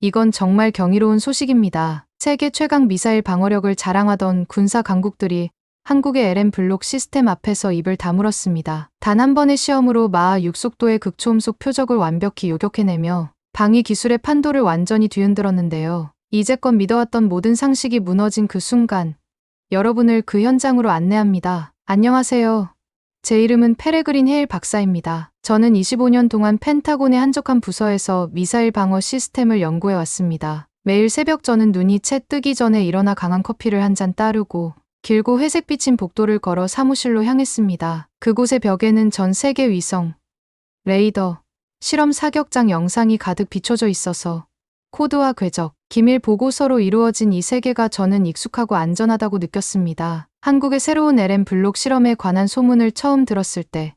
이건 정말 경이로운 소식입니다. 세계 최강 미사일 방어력을 자랑하던 군사 강국들이 한국의 LM 블록 시스템 앞에서 입을 다물었습니다. 단 한 번의 시험으로 마하 6속도의 극초음속 표적을 완벽히 요격해내며 방위 기술의 판도를 완전히 뒤흔들었는데요. 이제껏 믿어왔던 모든 상식이 무너진 그 순간, 여러분을 그 현장으로 안내합니다. 안녕하세요. 제 이름은 페레그린 헤일 박사입니다. 저는 25년 동안 펜타곤의 한적한 부서에서 미사일 방어 시스템을 연구해 왔습니다. 매일 새벽 저는 눈이 채 뜨기 전에 일어나 강한 커피를 한 잔 따르고 길고 회색 비친 복도를 걸어 사무실로 향했습니다. 그곳의 벽에는 전 세계 위성, 레이더, 실험 사격장 영상이 가득 비춰져 있어서 코드와 궤적, 기밀 보고서로 이루어진 이 세계가 저는 익숙하고 안전하다고 느꼈습니다. 한국의 새로운 LM 블록 실험에 관한 소문을 처음 들었을 때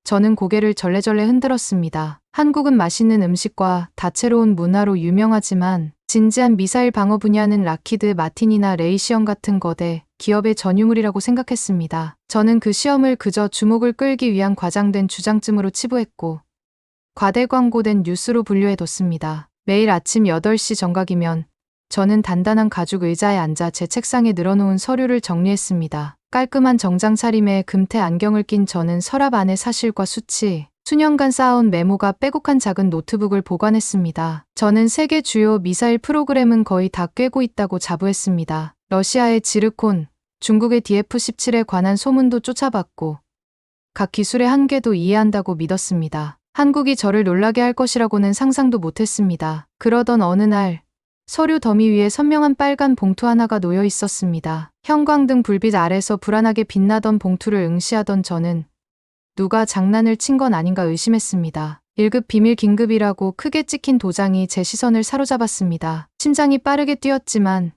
저는 고개를 절레절레 흔들었습니다. 한국은 맛있는 음식과 다채로운 문화로 유명하지만 진지한 미사일 방어 분야는 락히드 마틴이나 레이시엄 같은 거대 기업의 전유물이라고 생각했습니다. 저는 그 시험을 그저 주목을 끌기 위한 과장된 주장쯤으로 치부했고 과대광고된 뉴스로 분류해뒀습니다. 매일 아침 8시 정각이면 저는 단단한 가죽 의자에 앉아 제 책상에 늘어놓은 서류를 정리했습니다. 깔끔한 정장 차림에 금태 안경을 낀 저는 서랍 안에 사실과 수치, 수년간 쌓아온 메모가 빼곡한 작은 노트북을 보관했습니다. 저는 세계 주요 미사일 프로그램은 거의 다 꿰고 있다고 자부했습니다. 러시아의 지르콘, 중국의 DF-17에 관한 소문도 쫓아봤고 각 기술의 한계도 이해한다고 믿었습니다. 한국이 저를 놀라게 할 것이라고는 상상도 못했습니다. 그러던 어느 날 서류 더미 위에 선명한 빨간 봉투 하나가 놓여 있었습니다. 형광등 불빛 아래서 불안하게 빛나던 봉투를 응시하던 저는 누가 장난을 친 건 아닌가 의심했습니다. 1급 비밀 긴급이라고 크게 찍힌 도장이 제 시선을 사로잡았습니다. 심장이 빠르게 뛰었지만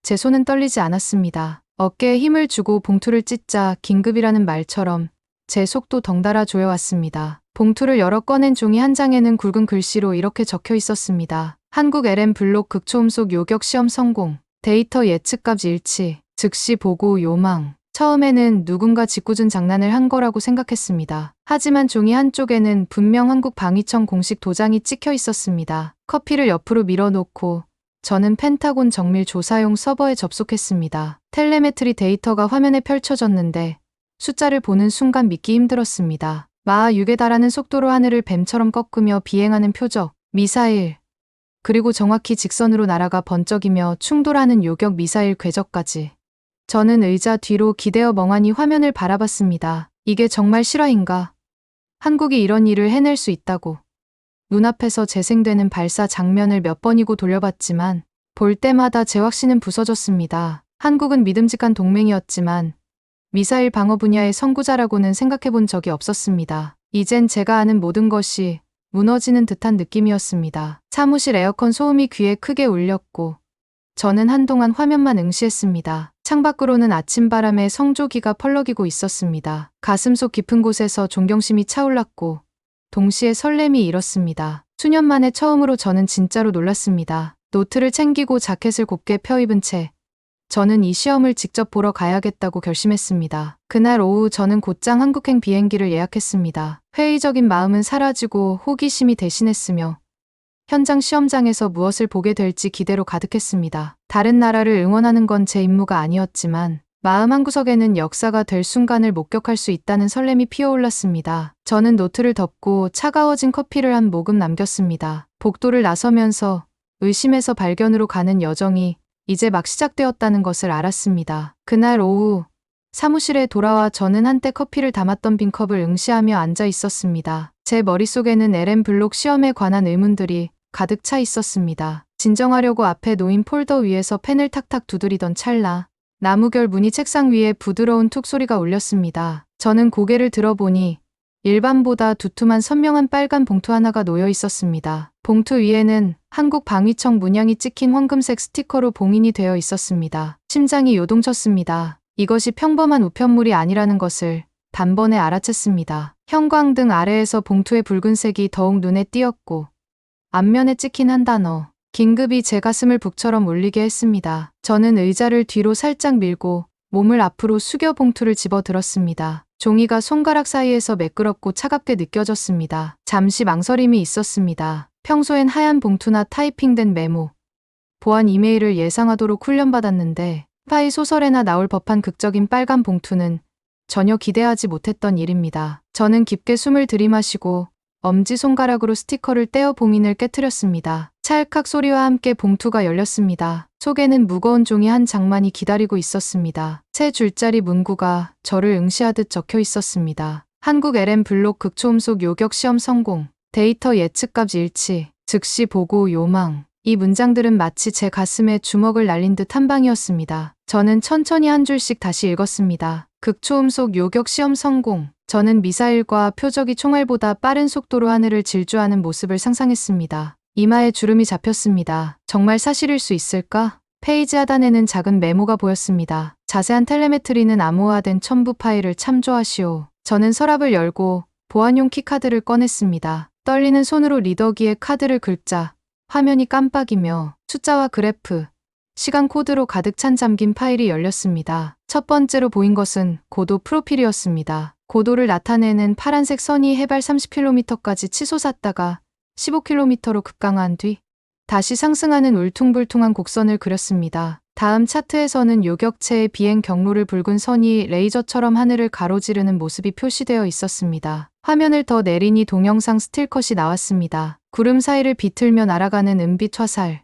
제 손은 떨리지 않았습니다. 어깨에 힘을 주고 봉투를 찢자 긴급이라는 말처럼 제 속도 덩달아 조여왔습니다. 봉투를 열어 꺼낸 종이 한 장에는 굵은 글씨로 이렇게 적혀 있었습니다. 한국 LM 블록 극초음속 요격 시험 성공. 데이터 예측값 일치. 즉시 보고 요망. 처음에는 누군가 짓궂은 장난을 한 거라고 생각했습니다. 하지만 종이 한쪽에는 분명 한국 방위청 공식 도장이 찍혀 있었습니다. 커피를 옆으로 밀어놓고 저는 펜타곤 정밀 조사용 서버에 접속했습니다. 텔레메트리 데이터가 화면에 펼쳐졌는데 숫자를 보는 순간 믿기 힘들었습니다. 마하 6에 달하는 속도로 하늘을 뱀처럼 꺾으며 비행하는 표적, 미사일, 그리고 정확히 직선으로 날아가 번쩍이며 충돌하는 요격 미사일 궤적까지. 저는 의자 뒤로 기대어 멍하니 화면을 바라봤습니다. 이게 정말 실화인가? 한국이 이런 일을 해낼 수 있다고. 눈앞에서 재생되는 발사 장면을 몇 번이고 돌려봤지만 볼 때마다 제 확신은 부서졌습니다. 한국은 믿음직한 동맹이었지만 미사일 방어 분야의 선구자라고는 생각해본 적이 없었습니다. 이젠 제가 아는 모든 것이 무너지는 듯한 느낌이었습니다. 사무실 에어컨 소음이 귀에 크게 울렸고 저는 한동안 화면만 응시했습니다. 창밖으로는 아침바람에 성조기가 펄럭이고 있었습니다. 가슴속 깊은 곳에서 존경심이 차올랐고 동시에 설렘이 일었습니다. 수년 만에 처음으로 저는 진짜로 놀랐습니다. 노트를 챙기고 자켓을 곱게 펴입은 채 저는 이 시험을 직접 보러 가야겠다고 결심했습니다. 그날 오후 저는 곧장 한국행 비행기를 예약했습니다. 회의적인 마음은 사라지고 호기심이 대신했으며 현장 시험장에서 무엇을 보게 될지 기대로 가득했습니다. 다른 나라를 응원하는 건 제 임무가 아니었지만 마음 한구석에는 역사가 될 순간을 목격할 수 있다는 설렘이 피어올랐습니다. 저는 노트를 덮고 차가워진 커피를 한 모금 남겼습니다. 복도를 나서면서 의심에서 발견으로 가는 여정이 이제 막 시작되었다는 것을 알았습니다. 그날 오후 사무실에 돌아와 저는 한때 커피를 담았던 빈컵을 응시하며 앉아 있었습니다. 제 머릿속에는 LM 블록 시험에 관한 의문들이 가득 차 있었습니다. 진정하려고 앞에 놓인 폴더 위에서 펜을 탁탁 두드리던 찰나 나무결 무늬 책상 위에 부드러운 툭 소리가 울렸습니다. 저는 고개를 들어보니 일반보다 두툼한 선명한 빨간 봉투 하나가 놓여 있었습니다. 봉투 위에는 한국 방위청 문양이 찍힌 황금색 스티커로 봉인이 되어 있었습니다. 심장이 요동쳤습니다. 이것이 평범한 우편물이 아니라는 것을 단번에 알아챘습니다. 형광등 아래에서 봉투의 붉은색이 더욱 눈에 띄었고 앞면에 찍힌 한 단어, 긴급이 제 가슴을 북처럼 울리게 했습니다. 저는 의자를 뒤로 살짝 밀고 몸을 앞으로 숙여 봉투를 집어들었습니다. 종이가 손가락 사이에서 매끄럽고 차갑게 느껴졌습니다. 잠시 망설임이 있었습니다. 평소엔 하얀 봉투나 타이핑된 메모, 보안 이메일을 예상하도록 훈련받았는데 스파이 소설에나 나올 법한 극적인 빨간 봉투는 전혀 기대하지 못했던 일입니다. 저는 깊게 숨을 들이마시고 엄지손가락으로 스티커를 떼어 봉인을 깨트렸습니다. 찰칵 소리와 함께 봉투가 열렸습니다. 속에는 무거운 종이 한 장만이 기다리고 있었습니다. 세 줄짜리 문구가 저를 응시하듯 적혀 있었습니다. 한국 LM 블록 극초음속 요격 시험 성공. 데이터 예측값 일치. 즉시 보고 요망. 이 문장들은 마치 제 가슴에 주먹을 날린 듯 한 방이었습니다. 저는 천천히 한 줄씩 다시 읽었습니다. 극초음속 요격 시험 성공. 저는 미사일과 표적이 총알보다 빠른 속도로 하늘을 질주하는 모습을 상상했습니다. 이마에 주름이 잡혔습니다. 정말 사실일 수 있을까? 페이지 하단에는 작은 메모가 보였습니다. 자세한 텔레메트리는 암호화된 첨부 파일을 참조하시오. 저는 서랍을 열고 보안용 키카드를 꺼냈습니다. 떨리는 손으로 리더기에 카드를 긁자 화면이 깜빡이며 숫자와 그래프, 시간 코드로 가득 찬 잠긴 파일이 열렸습니다. 첫 번째로 보인 것은 고도 프로필이었습니다. 고도를 나타내는 파란색 선이 해발 30km까지 치솟았다가 15km로 급강한 뒤 다시 상승하는 울퉁불퉁한 곡선을 그렸습니다. 다음 차트에서는 요격체의 비행 경로를 붉은 선이 레이저처럼 하늘을 가로지르는 모습이 표시되어 있었습니다. 화면을 더 내리니 동영상 스틸컷이 나왔습니다. 구름 사이를 비틀며 날아가는 은빛 화살.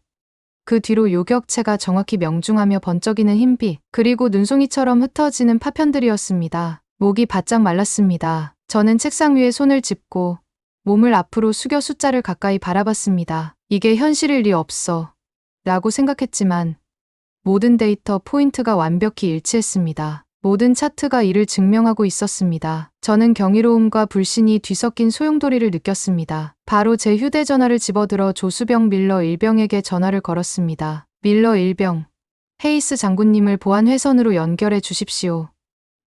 그 뒤로 요격체가 정확히 명중하며 번쩍이는 흰빛, 그리고 눈송이처럼 흩어지는 파편들이었습니다. 목이 바짝 말랐습니다. 저는 책상 위에 손을 짚고 몸을 앞으로 숙여 숫자를 가까이 바라봤습니다. 이게 현실일 리 없어 라고 생각했지만 모든 데이터 포인트가 완벽히 일치했습니다. 모든 차트가 이를 증명하고 있었습니다. 저는 경이로움과 불신이 뒤섞인 소용돌이를 느꼈습니다. 바로 제 휴대전화를 집어들어 조수병 밀러 일병에게 전화를 걸었습니다. 밀러 일병, 헤이스 장군님을 보안 회선으로 연결해 주십시오.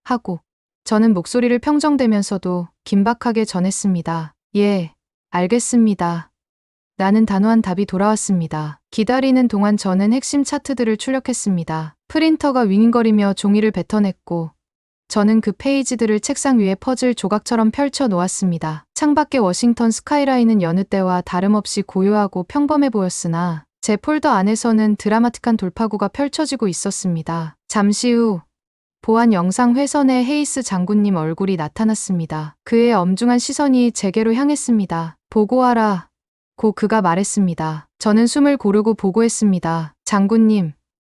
하고 저는 목소리를 평정대면서도 긴박하게 전했습니다. 예, 알겠습니다. 라는 단호한 답이 돌아왔습니다. 기다리는 동안 저는 핵심 차트들을 출력했습니다. 프린터가 윙윙거리며 종이를 뱉어냈고 저는 그 페이지들을 책상 위에 퍼즐 조각처럼 펼쳐 놓았습니다. 창밖의 워싱턴 스카이라인은 여느 때와 다름없이 고요하고 평범해 보였으나 제 폴더 안에서는 드라마틱한 돌파구가 펼쳐지고 있었습니다. 잠시 후 보안 영상 회선에 헤이스 장군님 얼굴이 나타났습니다. 그의 엄중한 시선이 제게로 향했습니다. 보고하라. 고 그가 말했습니다. 저는 숨을 고르고 보고했습니다. 장군님,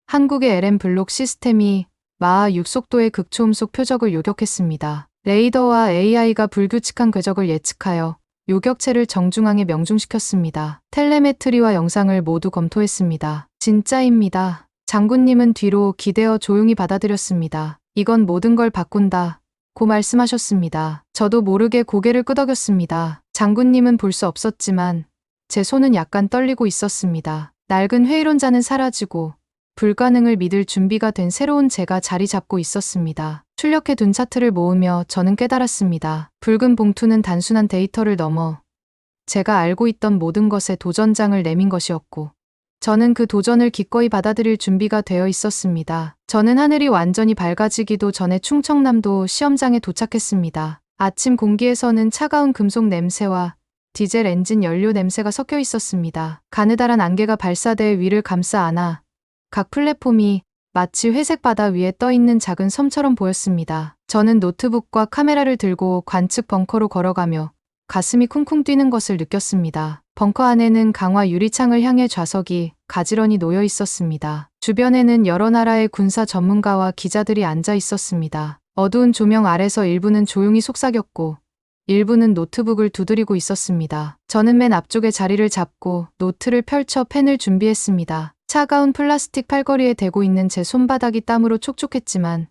한국의 LM 블록 시스템이 마하 6속도의 극초음속 표적을 요격했습니다. 레이더와 AI가 불규칙한 궤적을 예측하여 요격체를 정중앙에 명중시켰습니다. 텔레메트리와 영상을 모두 검토했습니다. 진짜입니다. 장군님은 뒤로 기대어 조용히 받아들였습니다. 이건 모든 걸 바꾼다. 고 말씀하셨습니다. 저도 모르게 고개를 끄덕였습니다. 장군님은 볼 수 없었지만 제 손은 약간 떨리고 있었습니다. 낡은 회의론자는 사라지고 불가능을 믿을 준비가 된 새로운 제가 자리 잡고 있었습니다. 출력해둔 차트를 모으며 저는 깨달았습니다. 붉은 봉투는 단순한 데이터를 넘어 제가 알고 있던 모든 것에 도전장을 내민 것이었고 저는 그 도전을 기꺼이 받아들일 준비가 되어 있었습니다. 저는 하늘이 완전히 밝아지기도 전에 충청남도 시험장에 도착했습니다. 아침 공기에서는 차가운 금속 냄새와 디젤 엔진 연료 냄새가 섞여 있었습니다. 가느다란 안개가 발사대 위를 감싸 안아 각 플랫폼이 마치 회색 바다 위에 떠 있는 작은 섬처럼 보였습니다. 저는 노트북과 카메라를 들고 관측 벙커로 걸어가며 가슴이 쿵쿵 뛰는 것을 느꼈습니다. 벙커 안에는 강화 유리창을 향해 좌석이 가지런히 놓여 있었습니다. 주변에는 여러 나라의 군사 전문가와 기자들이 앉아 있었습니다. 어두운 조명 아래서 일부는 조용히 속삭였고 일부는 노트북을 두드리고 있었습니다. 저는 맨 앞쪽에 자리를 잡고 노트를 펼쳐 펜을 준비했습니다. 차가운 플라스틱 팔걸이에 대고 있는 제 손바닥이 땀으로 촉촉했지만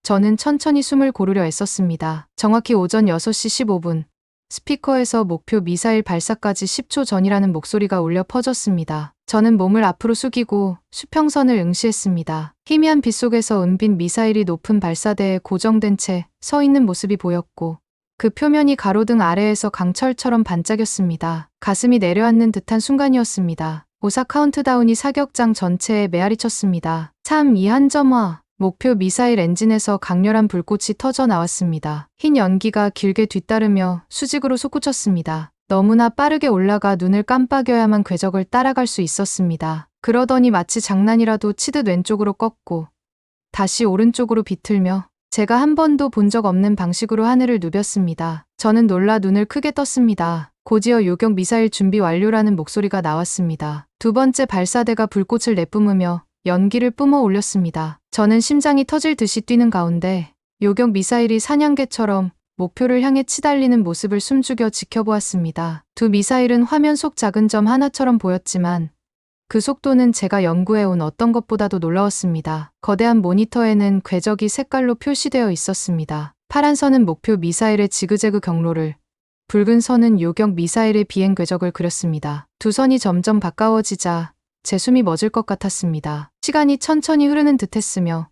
저는 천천히 숨을 고르려 애썼습니다. 정확히 오전 6시 15분 스피커에서 목표 미사일 발사까지 10초 전이라는 목소리가 울려 퍼졌습니다. 저는 몸을 앞으로 숙이고 수평선을 응시했습니다. 희미한 빛 속에서 은빛 미사일이 높은 발사대에 고정된 채 서 있는 모습이 보였고 그 표면이 가로등 아래에서 강철처럼 반짝였습니다. 가슴이 내려앉는 듯한 순간이었습니다. 오사 카운트다운이 사격장 전체에 메아리쳤습니다. 참 이 한 점화. 목표 미사일 엔진에서 강렬한 불꽃이 터져 나왔습니다. 흰 연기가 길게 뒤따르며 수직으로 솟구쳤습니다. 너무나 빠르게 올라가 눈을 깜빡여야만 궤적을 따라갈 수 있었습니다. 그러더니 마치 장난이라도 치듯 왼쪽으로 꺾고 다시 오른쪽으로 비틀며 제가 한 번도 본 적 없는 방식으로 하늘을 누볐습니다. 저는 놀라 눈을 크게 떴습니다. 곧이어 요격 미사일 준비 완료라는 목소리가 나왔습니다. 두 번째 발사대가 불꽃을 내뿜으며 연기를 뿜어 올렸습니다. 저는 심장이 터질 듯이 뛰는 가운데 요격 미사일이 사냥개처럼 목표를 향해 치달리는 모습을 숨죽여 지켜보았습니다. 두 미사일은 화면 속 작은 점 하나처럼 보였지만 그 속도는 제가 연구해온 어떤 것보다도 놀라웠습니다. 거대한 모니터에는 궤적이 색깔로 표시되어 있었습니다. 파란 선은 목표 미사일의 지그재그 경로를, 붉은 선은 요격 미사일의 비행 궤적을 그렸습니다. 두 선이 점점 가까워지자 제 숨이 멎을 것 같았습니다. 시간이 천천히 흐르는 듯했으며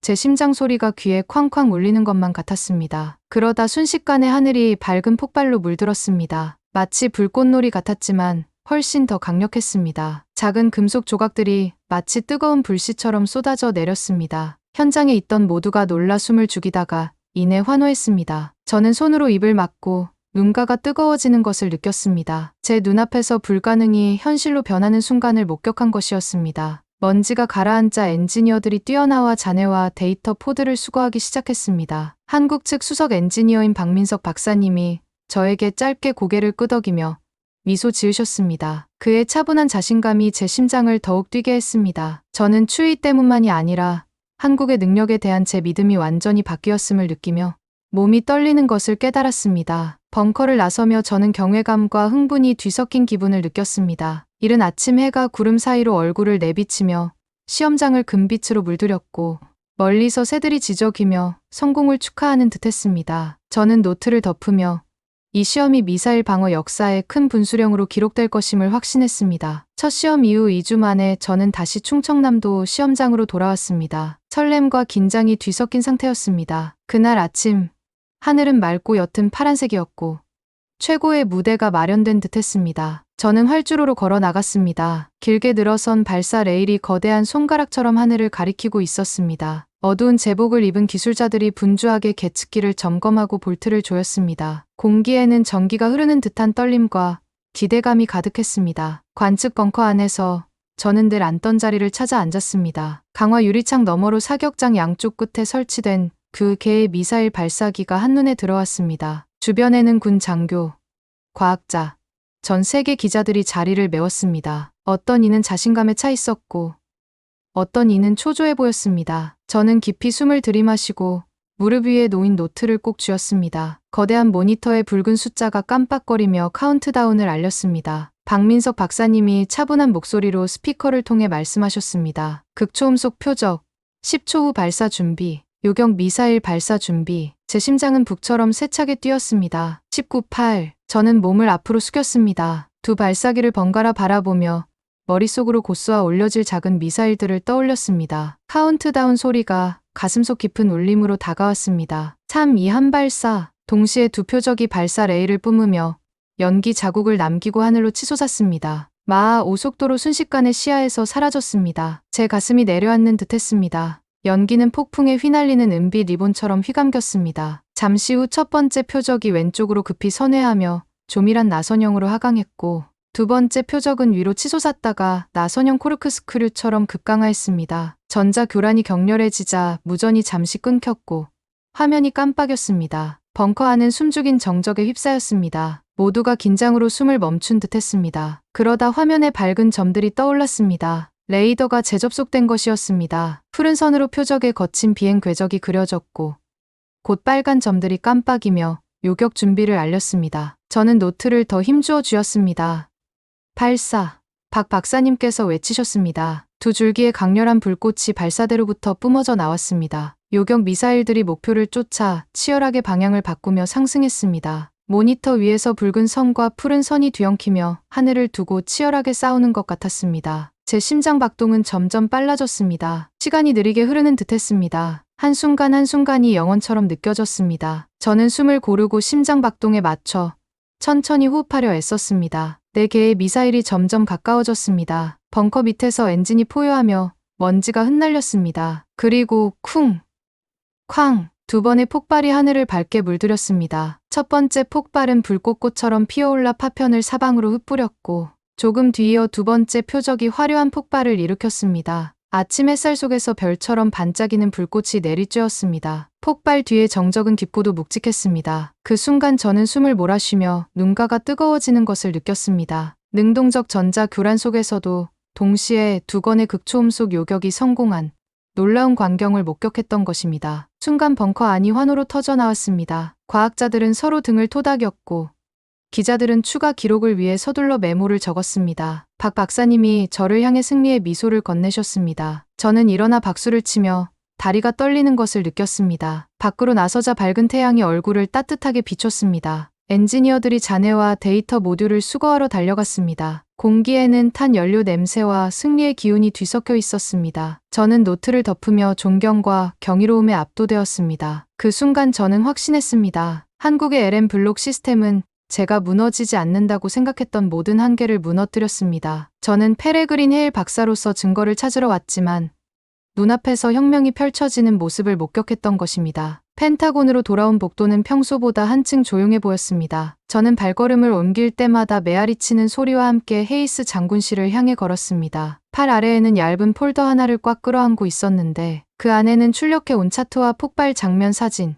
제 심장 소리가 귀에 쾅쾅 울리는 것만 같았습니다. 그러다 순식간에 하늘이 밝은 폭발로 물들었습니다. 마치 불꽃놀이 같았지만 훨씬 더 강력했습니다. 작은 금속 조각들이 마치 뜨거운 불씨처럼 쏟아져 내렸습니다. 현장에 있던 모두가 놀라 숨을 죽이다가 이내 환호했습니다. 저는 손으로 입을 막고 눈가가 뜨거워지는 것을 느꼈습니다. 제 눈앞에서 불가능이 현실로 변하는 순간을 목격한 것이었습니다. 먼지가 가라앉자 엔지니어들이 뛰어나와 잔해와 데이터 포드를 수거하기 시작했습니다. 한국 측 수석 엔지니어인 박민석 박사님이 저에게 짧게 고개를 끄덕이며 미소 지으셨습니다. 그의 차분한 자신감이 제 심장을 더욱 뛰게 했습니다. 저는 추위 때문만이 아니라 한국의 능력에 대한 제 믿음이 완전히 바뀌었음을 느끼며 몸이 떨리는 것을 깨달았습니다. 벙커를 나서며 저는 경외감과 흥분이 뒤섞인 기분을 느꼈습니다. 이른 아침 해가 구름 사이로 얼굴을 내비치며 시험장을 금빛으로 물들였고 멀리서 새들이 지저귀며 성공을 축하하는 듯했습니다. 저는 노트를 덮으며 이 시험이 미사일 방어 역사의 큰 분수령으로 기록될 것임을 확신했습니다. 첫 시험 이후 2주 만에 저는 다시 충청남도 시험장으로 돌아왔습니다. 설렘과 긴장이 뒤섞인 상태였습니다. 그날 아침 하늘은 맑고 옅은 파란색이었고 최고의 무대가 마련된 듯했습니다. 저는 활주로로 걸어 나갔습니다. 길게 늘어선 발사 레일이 거대한 손가락처럼 하늘을 가리키고 있었습니다. 어두운 제복을 입은 기술자들이 분주하게 계측기를 점검하고 볼트를 조였습니다. 공기에는 전기가 흐르는 듯한 떨림과 기대감이 가득했습니다. 관측 벙커 안에서 저는 늘 앉던 자리를 찾아 앉았습니다. 강화 유리창 너머로 사격장 양쪽 끝에 설치된 그 개의 미사일 발사기가 한눈에 들어왔습니다. 주변에는 군 장교, 과학자, 전 세계 기자들이 자리를 메웠습니다. 어떤 이는 자신감에 차 있었고 어떤 이는 초조해 보였습니다. 저는 깊이 숨을 들이마시고 무릎 위에 놓인 노트를 꼭 쥐었습니다. 거대한 모니터의 붉은 숫자가 깜빡거리며 카운트다운을 알렸습니다. 박민석 박사님이 차분한 목소리로 스피커를 통해 말씀하셨습니다. 극초음속 표적, 10초 후 발사 준비, 요격 미사일 발사 준비. 제 심장은 북처럼 세차게 뛰었습니다. 19.8. 저는 몸을 앞으로 숙였습니다. 두 발사기를 번갈아 바라보며 머릿속으로 곧쏘아 올려질 작은 미사일들을 떠올렸습니다. 카운트다운 소리가 가슴속 깊은 울림으로 다가왔습니다. 3, 2, 1 발사. 동시에 두 표적이 발사 레일을 뿜으며 연기 자국을 남기고 하늘로 치솟았습니다. 마하 5속도로 순식간에 시야에서 사라졌습니다. 제 가슴이 내려앉는 듯했습니다. 연기는 폭풍에 휘날리는 은빛 리본처럼 휘감겼습니다. 잠시 후 첫 번째 표적이 왼쪽으로 급히 선회하며 조밀한 나선형으로 하강했고 두 번째 표적은 위로 치솟았다가 나선형 코르크스크류처럼 급강하였습니다. 전자 교란이 격렬해지자 무전이 잠시 끊겼고 화면이 깜빡였습니다. 벙커 안은 숨죽인 정적에 휩싸였습니다. 모두가 긴장으로 숨을 멈춘 듯했습니다. 그러다 화면에 밝은 점들이 떠올랐습니다. 레이더가 재접속된 것이었습니다. 푸른 선으로 표적의 거친 비행 궤적이 그려졌고 곧 빨간 점들이 깜빡이며 요격 준비를 알렸습니다. 저는 노트를 더 힘주어 쥐었습니다. 발사! 박 박사님께서 외치셨습니다. 두 줄기의 강렬한 불꽃이 발사대로부터 뿜어져 나왔습니다. 요격 미사일들이 목표를 쫓아 치열하게 방향을 바꾸며 상승했습니다. 모니터 위에서 붉은 선과 푸른 선이 뒤엉키며 하늘을 두고 치열하게 싸우는 것 같았습니다. 제 심장 박동은 점점 빨라졌습니다. 시간이 느리게 흐르는 듯했습니다. 한순간 한순간이 영원처럼 느껴졌습니다. 저는 숨을 고르고 심장 박동에 맞춰 천천히 호흡하려 애썼습니다. 네 개의 미사일이 점점 가까워졌습니다. 벙커 밑에서 엔진이 포효하며 먼지가 흩날렸습니다. 그리고 쿵! 쾅! 두 번의 폭발이 하늘을 밝게 물들였습니다. 첫 번째 폭발은 불꽃꽃처럼 피어올라 파편을 사방으로 흩뿌렸고 조금 뒤이어 두 번째 표적이 화려한 폭발을 일으켰습니다. 아침 햇살 속에서 별처럼 반짝이는 불꽃이 내리쬐었습니다. 폭발 뒤에 정적은 깊고도 묵직했습니다. 그 순간 저는 숨을 몰아쉬며 눈가가 뜨거워지는 것을 느꼈습니다. 능동적 전자 교란 속에서도 동시에 두 건의 극초음 속 요격이 성공한 놀라운 광경을 목격했던 것입니다. 순간 벙커 안이 환호로 터져나왔습니다. 과학자들은 서로 등을 토닥였고 기자들은 추가 기록을 위해 서둘러 메모를 적었습니다. 박 박사님이 저를 향해 승리의 미소를 건네셨습니다. 저는 일어나 박수를 치며 다리가 떨리는 것을 느꼈습니다. 밖으로 나서자 밝은 태양이 얼굴을 따뜻하게 비췄습니다. 엔지니어들이 잔해와 데이터 모듈을 수거하러 달려갔습니다. 공기에는 탄 연료 냄새와 승리의 기운이 뒤섞여 있었습니다. 저는 노트를 덮으며 존경과 경이로움에 압도되었습니다. 그 순간 저는 확신했습니다. 한국의 LM 블록 시스템은 제가 무너지지 않는다고 생각했던 모든 한계를 무너뜨렸습니다. 저는 페레그린 헤일 박사로서 증거를 찾으러 왔지만 눈앞에서 혁명이 펼쳐지는 모습을 목격했던 것입니다. 펜타곤으로 돌아온 복도는 평소보다 한층 조용해 보였습니다. 저는 발걸음을 옮길 때마다 메아리치는 소리와 함께 헤이스 장군실을 향해 걸었습니다. 팔 아래에는 얇은 폴더 하나를 꽉 끌어안고 있었는데 그 안에는 출력해 온 차트와 폭발 장면 사진,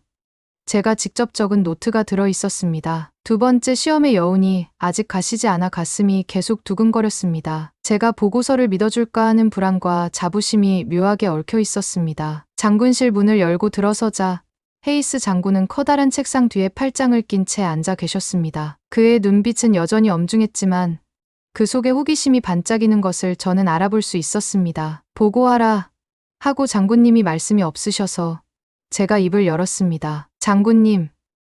제가 직접 적은 노트가 들어 있었습니다. 두 번째 시험의 여운이 아직 가시지 않아 가슴이 계속 두근거렸습니다. 제가 보고서를 믿어줄까 하는 불안과 자부심이 묘하게 얽혀 있었습니다. 장군실 문을 열고 들어서자 헤이스 장군은 커다란 책상 뒤에 팔짱을 낀 채 앉아 계셨습니다. 그의 눈빛은 여전히 엄중했지만 그 속에 호기심이 반짝이는 것을 저는 알아볼 수 있었습니다. 보고하라 하고 장군님이 말씀이 없으셔서 제가 입을 열었습니다. 장군님,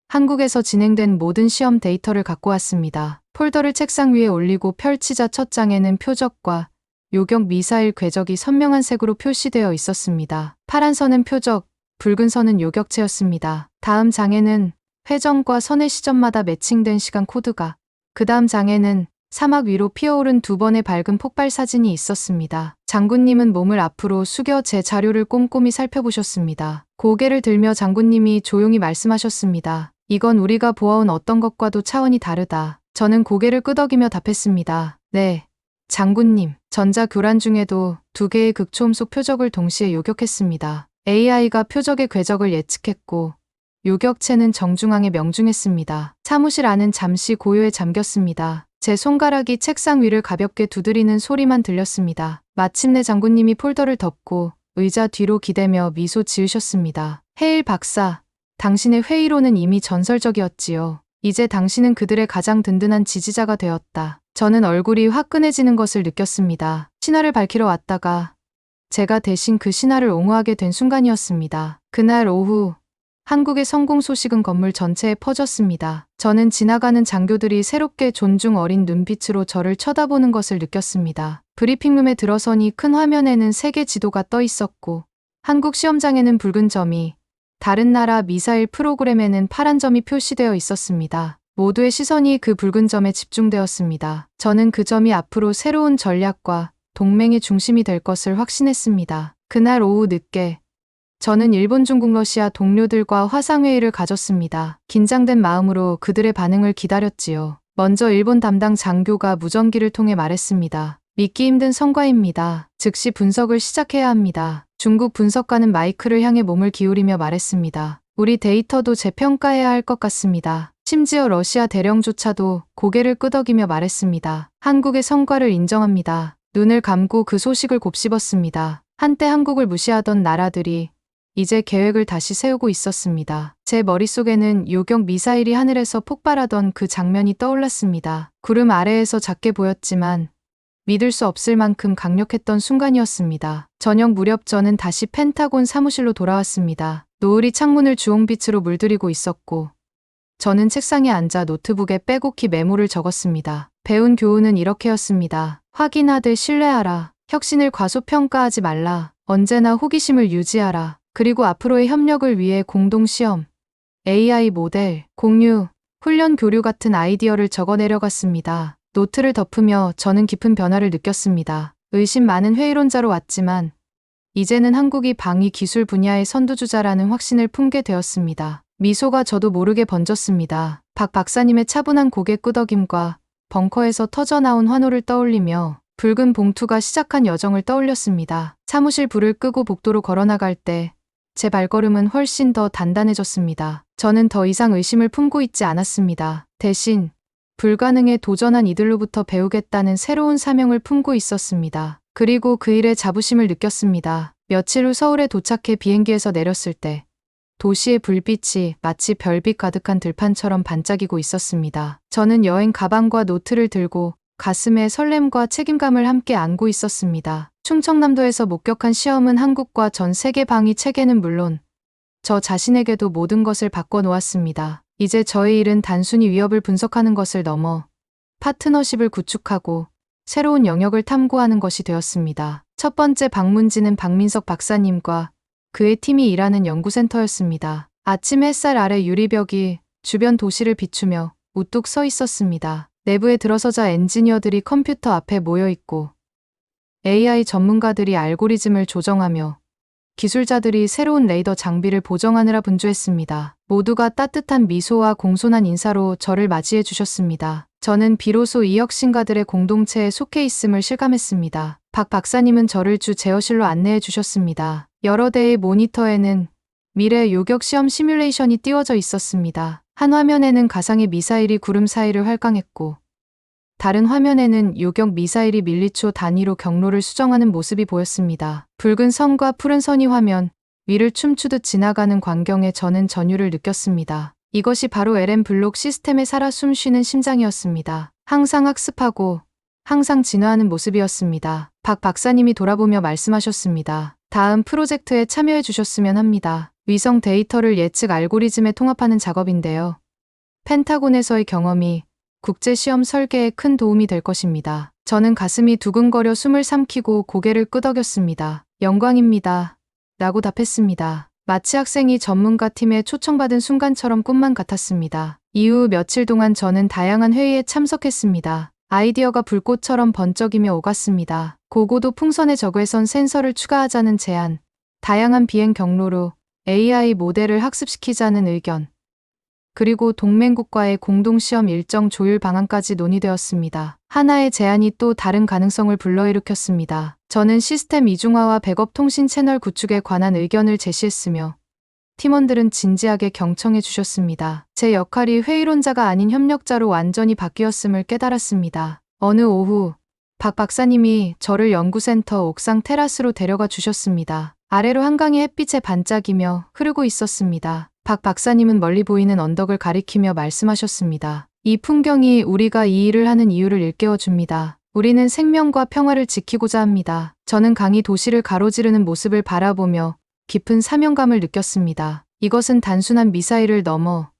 한국에서 진행된 모든 시험 데이터를 갖고 왔습니다. 폴더를 책상 위에 올리고 펼치자 첫 장에는 표적과 요격 미사일 궤적이 선명한 색으로 표시되어 있었습니다. 파란 선은 표적, 붉은 선은 요격체였습니다. 다음 장에는 회전과 선의 시점마다 매칭된 시간 코드가, 그 다음 장에는 사막 위로 피어오른 두 번의 밝은 폭발 사진이 있었습니다. 장군님은 몸을 앞으로 숙여 제 자료를 꼼꼼히 살펴보셨습니다. 고개를 들며 장군님이 조용히 말씀하셨습니다. 이건 우리가 보아온 어떤 것과도 차원이 다르다. 저는 고개를 끄덕이며 답했습니다. 네, 장군님. 전자 교란 중에도 두 개의 극초음 속 표적을 동시에 요격했습니다. AI가 표적의 궤적을 예측했고 요격체는 정중앙에 명중했습니다. 사무실 안은 잠시 고요에 잠겼습니다. 제 손가락이 책상 위를 가볍게 두드리는 소리만 들렸습니다. 마침내 장군님이 폴더를 덮고 의자 뒤로 기대며 미소 지으셨습니다. 헤일 박사, 당신의 회의론은 이미 전설적이었지요. 이제 당신은 그들의 가장 든든한 지지자가 되었다. 저는 얼굴이 화끈해지는 것을 느꼈습니다. 신화를 밝히러 왔다가 제가 대신 그 신화를 옹호하게 된 순간이었습니다. 그날 오후 한국의 성공 소식은 건물 전체에 퍼졌습니다. 저는 지나가는 장교들이 새롭게 존중 어린 눈빛으로 저를 쳐다보는 것을 느꼈습니다. 브리핑룸에 들어서니 큰 화면에는 세계 지도가 떠 있었고 한국 시험장에는 붉은 점이, 다른 나라 미사일 프로그램에는 파란 점이 표시되어 있었습니다. 모두의 시선이 그 붉은 점에 집중되었습니다. 저는 그 점이 앞으로 새로운 전략과 동맹의 중심이 될 것을 확신했습니다. 그날 오후 늦게 저는 일본, 중국, 러시아 동료들과 화상회의를 가졌습니다. 긴장된 마음으로 그들의 반응을 기다렸지요. 먼저 일본 담당 장교가 무전기를 통해 말했습니다. 믿기 힘든 성과입니다. 즉시 분석을 시작해야 합니다. 중국 분석가는 마이크를 향해 몸을 기울이며 말했습니다. 우리 데이터도 재평가해야 할 것 같습니다. 심지어 러시아 대령조차도 고개를 끄덕이며 말했습니다. 한국의 성과를 인정합니다. 눈을 감고 그 소식을 곱씹었습니다. 한때 한국을 무시하던 나라들이 이제 계획을 다시 세우고 있었습니다. 제 머릿속에는 요격 미사일이 하늘에서 폭발하던 그 장면이 떠올랐습니다. 구름 아래에서 작게 보였지만 믿을 수 없을 만큼 강력했던 순간이었습니다. 저녁 무렵 저는 다시 펜타곤 사무실로 돌아왔습니다. 노을이 창문을 주홍빛으로 물들이고 있었고 저는 책상에 앉아 노트북에 빼곡히 메모를 적었습니다. 배운 교훈은 이렇게였습니다. 확인하되 신뢰하라. 혁신을 과소평가하지 말라. 언제나 호기심을 유지하라. 그리고 앞으로의 협력을 위해 공동시험, AI 모델, 공유, 훈련 교류 같은 아이디어를 적어 내려갔습니다. 노트를 덮으며 저는 깊은 변화를 느꼈습니다. 의심 많은 회의론자로 왔지만 이제는 한국이 방위 기술 분야의 선두주자라는 확신을 품게 되었습니다. 미소가 저도 모르게 번졌습니다. 박 박사님의 차분한 고개 끄덕임과 벙커에서 터져나온 환호를 떠올리며 붉은 봉투가 시작한 여정을 떠올렸습니다. 사무실 불을 끄고 복도로 걸어나갈 때 제 발걸음은 훨씬 더 단단해졌습니다. 저는 더 이상 의심을 품고 있지 않았습니다. 대신 불가능에 도전한 이들로부터 배우겠다는 새로운 사명을 품고 있었습니다. 그리고 그 일에 자부심을 느꼈습니다. 며칠 후 서울에 도착해 비행기에서 내렸을 때 도시의 불빛이 마치 별빛 가득한 들판처럼 반짝이고 있었습니다. 저는 여행 가방과 노트를 들고 가슴에 설렘과 책임감을 함께 안고 있었습니다. 충청남도에서 목격한 시험은 한국과 전 세계 방위 체계는 물론 저 자신에게도 모든 것을 바꿔놓았습니다. 이제 저의 일은 단순히 위협을 분석하는 것을 넘어 파트너십을 구축하고 새로운 영역을 탐구하는 것이 되었습니다. 첫 번째 방문지는 박민석 박사님과 그의 팀이 일하는 연구센터였습니다. 아침 햇살 아래 유리벽이 주변 도시를 비추며 우뚝 서 있었습니다. 내부에 들어서자 엔지니어들이 컴퓨터 앞에 모여 있고 AI 전문가들이 알고리즘을 조정하며 기술자들이 새로운 레이더 장비를 보정하느라 분주했습니다. 모두가 따뜻한 미소와 공손한 인사로 저를 맞이해 주셨습니다. 저는 비로소 이 혁신가들의 공동체에 속해 있음을 실감했습니다. 박 박사님은 저를 주 제어실로 안내해 주셨습니다. 여러 대의 모니터에는 미래 요격 시험 시뮬레이션이 띄워져 있었습니다. 한 화면에는 가상의 미사일이 구름 사이를 활강했고 다른 화면에는 요격 미사일이 밀리초 단위로 경로를 수정하는 모습이 보였습니다. 붉은 선과 푸른 선이 화면 위를 춤추듯 지나가는 광경에 저는 전율을 느꼈습니다. 이것이 바로 LM 블록 시스템의 살아 숨쉬는 심장이었습니다. 항상 학습하고 항상 진화하는 모습이었습니다. 박 박사님이 돌아보며 말씀하셨습니다. 다음 프로젝트에 참여해 주셨으면 합니다. 위성 데이터를 예측 알고리즘에 통합하는 작업인데요. 펜타곤에서의 경험이 국제시험 설계에 큰 도움이 될 것입니다. 저는 가슴이 두근거려 숨을 삼키고 고개를 끄덕였습니다. 영광입니다. 라고 답했습니다. 마치 학생이 전문가 팀에 초청받은 순간처럼 꿈만 같았습니다. 이후 며칠 동안 저는 다양한 회의에 참석했습니다. 아이디어가 불꽃처럼 번쩍이며 오갔습니다. 고고도 풍선에 적외선 센서를 추가하자는 제안, 다양한 비행 경로로 AI 모델을 학습시키자는 의견, 그리고 동맹국과의 공동시험 일정 조율 방안까지 논의되었습니다. 하나의 제안이 또 다른 가능성을 불러일으켰습니다. 저는 시스템 이중화와 백업 통신 채널 구축에 관한 의견을 제시했으며 팀원들은 진지하게 경청해 주셨습니다. 제 역할이 회의론자가 아닌 협력자로 완전히 바뀌었음을 깨달았습니다. 어느 오후 박 박사님이 저를 연구센터 옥상 테라스로 데려가 주셨습니다. 아래로 한강이 햇빛에 반짝이며 흐르고 있었습니다. 박 박사님은 멀리 보이는 언덕을 가리키며 말씀하셨습니다. 이 풍경이 우리가 이 일을 하는 이유를 일깨워 줍니다. 우리는 생명과 평화를 지키고자 합니다. 저는 강이 도시를 가로지르는 모습을 바라보며 깊은 사명감을 느꼈습니다. 이것은 단순한 미사일을 넘어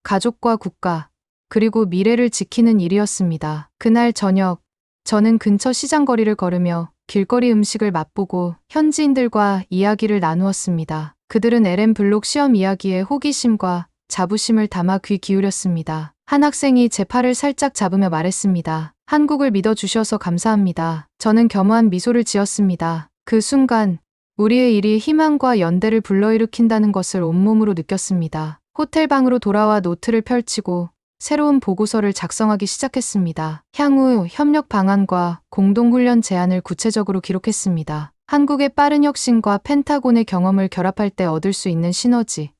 가족과 국가, 그리고 미래를 지키는 일이었습니다. 그날 저녁, 저는 근처 시장거리를 걸으며 길거리 음식을 맛보고 현지인들과 이야기를 나누었습니다. 그들은 LM 블록 시험 이야기에 호기심과 자부심을 담아 귀 기울였습니다. 한 학생이 제 팔을 살짝 잡으며 말했습니다. 한국을 믿어주셔서 감사합니다. 저는 겸허한 미소를 지었습니다. 그 순간 우리의 일이 희망과 연대를 불러일으킨다는 것을 온몸으로 느꼈습니다. 호텔 방으로 돌아와 노트를 펼치고 새로운 보고서를 작성하기 시작했습니다. 향후 협력 방안과 공동훈련 제안을 구체적으로 기록했습니다. 한국의 빠른 혁신과 펜타곤의 경험을 결합할 때 얻을 수 있는 시너지,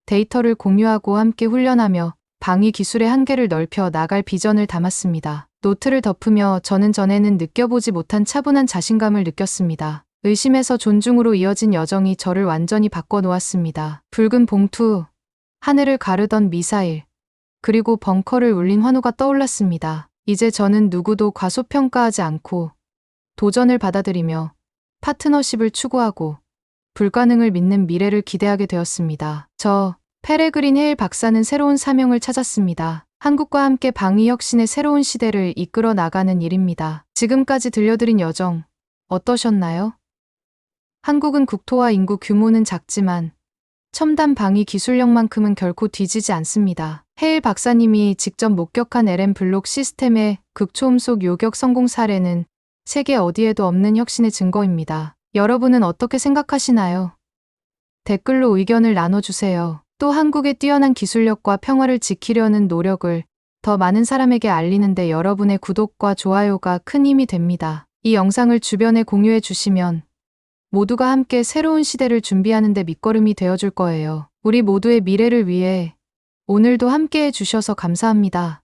데이터를 공유하고 함께 훈련하며 방위 기술의 한계를 넓혀 나갈 비전을 담았습니다. 노트를 덮으며 저는 전에는 느껴보지 못한 차분한 자신감을 느꼈습니다. 의심에서 존중으로 이어진 여정이 저를 완전히 바꿔놓았습니다. 붉은 봉투, 하늘을 가르던 미사일, 그리고 벙커를 울린 환호가 떠올랐습니다. 이제 저는 누구도 과소평가하지 않고 도전을 받아들이며 파트너십을 추구하고 불가능을 믿는 미래를 기대하게 되었습니다. 저 페레그린 헤일 박사는 새로운 사명을 찾았습니다. 한국과 함께 방위 혁신의 새로운 시대를 이끌어 나가는 일입니다. 지금까지 들려드린 여정 어떠셨나요? 한국은 국토와 인구 규모는 작지만 첨단 방위 기술력만큼은 결코 뒤지지 않습니다. 헤일 박사님이 직접 목격한 LM 블록 시스템의 극초음속 요격 성공 사례는 세계 어디에도 없는 혁신의 증거입니다. 여러분은 어떻게 생각하시나요? 댓글로 의견을 나눠주세요. 또 한국의 뛰어난 기술력과 평화를 지키려는 노력을 더 많은 사람에게 알리는데 여러분의 구독과 좋아요가 큰 힘이 됩니다. 이 영상을 주변에 공유해 주시면 모두가 함께 새로운 시대를 준비하는 데 밑거름이 되어줄 거예요. 우리 모두의 미래를 위해 오늘도 함께 해주셔서 감사합니다.